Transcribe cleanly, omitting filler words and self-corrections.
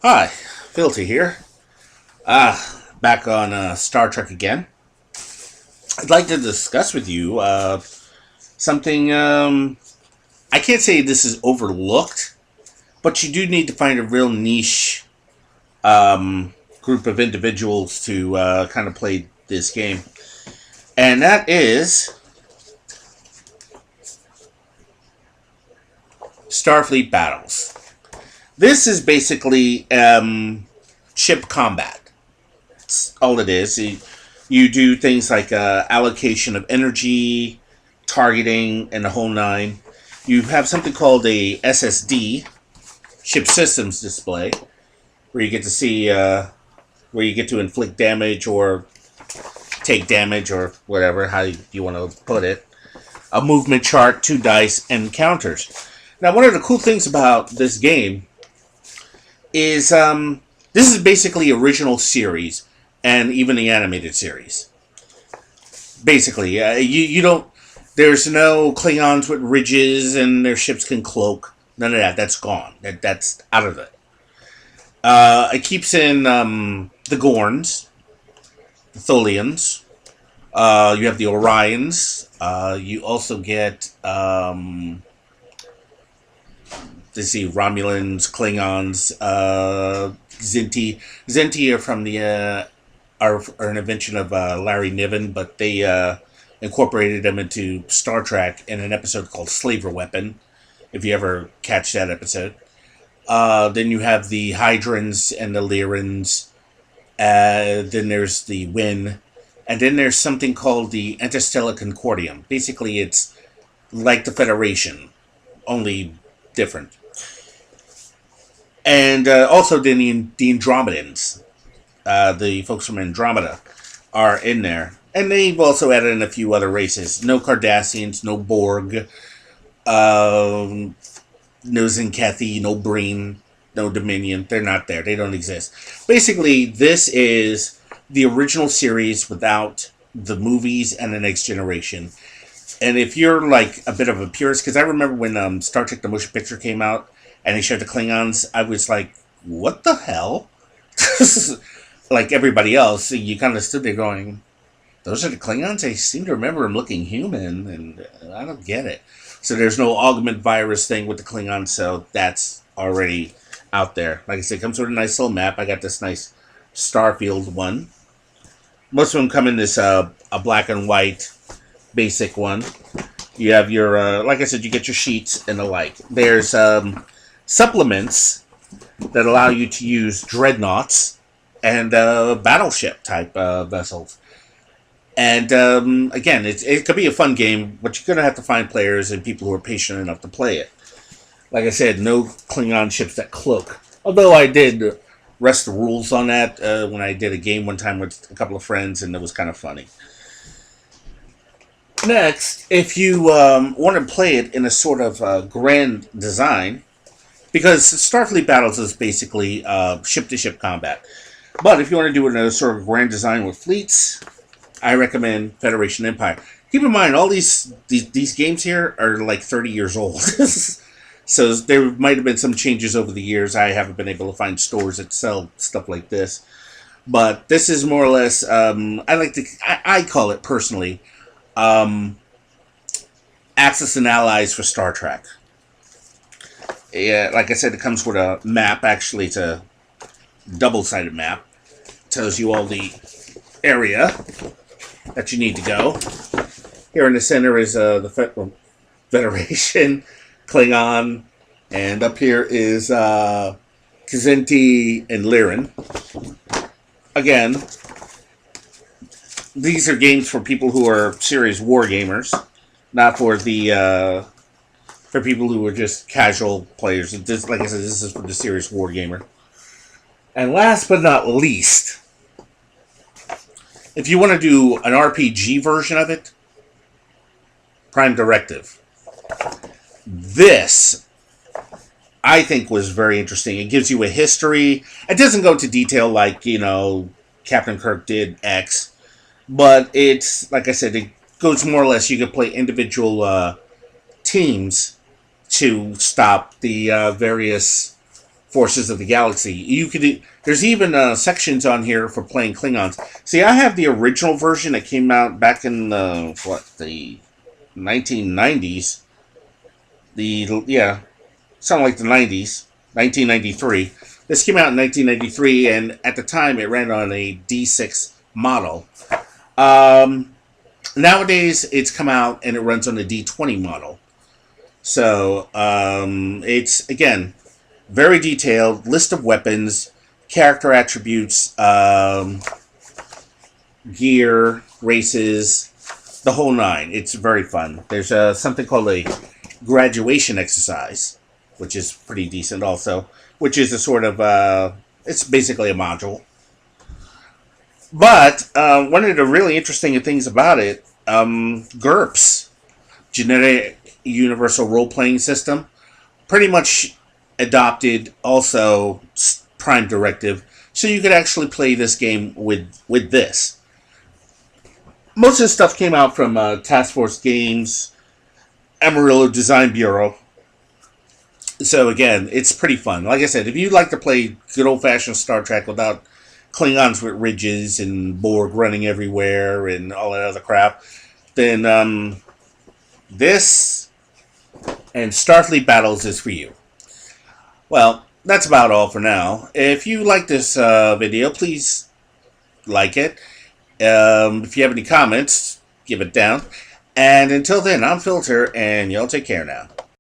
Hi, Filty here. Back on Star Trek again. I'd like to discuss with you something. I can't say this is overlooked, but you do need to find a real niche group of individuals to kind of play this game, and that is Starfleet battles. This is basically ship combat. That's all it is. You do things like allocation of energy, targeting, and the whole nine. You have something called a SSD, ship systems display, where you get to see where you get to inflict damage or take damage or whatever, how you want to put it. A movement chart, 2 dice, and counters. Now, one of the cool things about this game is this is basically original series and even the animated series. Basically, you don't. There's no Klingons with ridges and their ships can cloak. None of that. That's gone. That's out of it. It keeps in the Gorns, the Tholians. You have the Orions. You also get let's see, Romulans, Klingons, Zinti. Zinti are from the are an invention of Larry Niven, but they incorporated them into Star Trek in an episode called Slaver Weapon. If you ever catch that episode, then you have the Hydrans and the Lyrans. Then there's the Win, and then there's something called the Interstellar Concordium. Basically, it's like the Federation, only different. And also the Andromedans, the folks from Andromeda, are in there. And they've also added in a few other races. No Cardassians, no Borg, no Zinkethi, no Breen, no Dominion. They're not there. They don't exist. Basically, this is the original series without the movies and the Next Generation. And if you're like a bit of a purist, because I remember when Star Trek the Motion Picture came out, and they showed the Klingons, I was like, what the hell? Like everybody else, you kind of stood there going, those are the Klingons? I seem to remember them looking human, and I don't get it. So there's no augment virus thing with the Klingons, so that's already out there. Like I said, it comes with a nice little map. I got this nice Starfield one. Most of them come in this a black and white basic one. You have your, like I said, you get your sheets and the like. There's supplements that allow you to use dreadnoughts and battleship type vessels. And again, it could be a fun game, but you're going to have to find players and people who are patient enough to play it. Like I said, no Klingon ships that cloak. Although I did rest the rules on that when I did a game one time with a couple of friends, and it was kind of funny. Next, if you want to play it in a sort of grand design, because Starfleet Battles is basically ship-to-ship combat. But if you want to do it in a sort of grand design with fleets, I recommend Federation Empire. Keep in mind, all these games here are like 30 years old. So there might have been some changes over the years. I haven't been able to find stores that sell stuff like this. But this is more or less, I call it personally, Axis and Allies for Star Trek. Yeah, like I said, it comes with a map. Actually, it's a double-sided map. It tells you all the area that you need to go. Here in the center is the Federation, Klingon, and up here is Kzinti and Lyran. Again, these are games for people who are serious war gamers, not for the for people who are just casual players. This, like I said, this is for the serious war gamer. And last but not least, if you want to do an RPG version of it, Prime Directive. This, I think, was very interesting. It gives you a history. It doesn't go into detail like, Captain Kirk did X. But it's, like I said, it goes more or less, you can play individual teams to stop the various Forces of the Galaxy. There's even sections on here for playing Klingons. See, I have the original version that came out back in the 1990s. Something like the 90s, 1993. This came out in 1993, and at the time it ran on a D6 model. Nowadays, it's come out and it runs on a D20 model. So it's, again, very detailed, list of weapons, character attributes, gear, races, the whole nine. It's very fun. There's something called a graduation exercise, which is pretty decent also, which is a sort of, it's basically a module. But one of the really interesting things about it, GURPS, Genetic Universal Role-Playing System, pretty much adopted also Prime Directive, so you could actually play this game with this. Most of the stuff came out from Task Force Games, Amarillo Design Bureau. So again, it's pretty fun. Like I said, if you like to play good old-fashioned Star Trek without Klingons with ridges and Borg running everywhere and all that other crap, then this and Starfleet Battles is for you. Well, that's about all for now. If you like this video, please like it. If you have any comments, give it down. And until then, I'm Filter, and y'all take care now.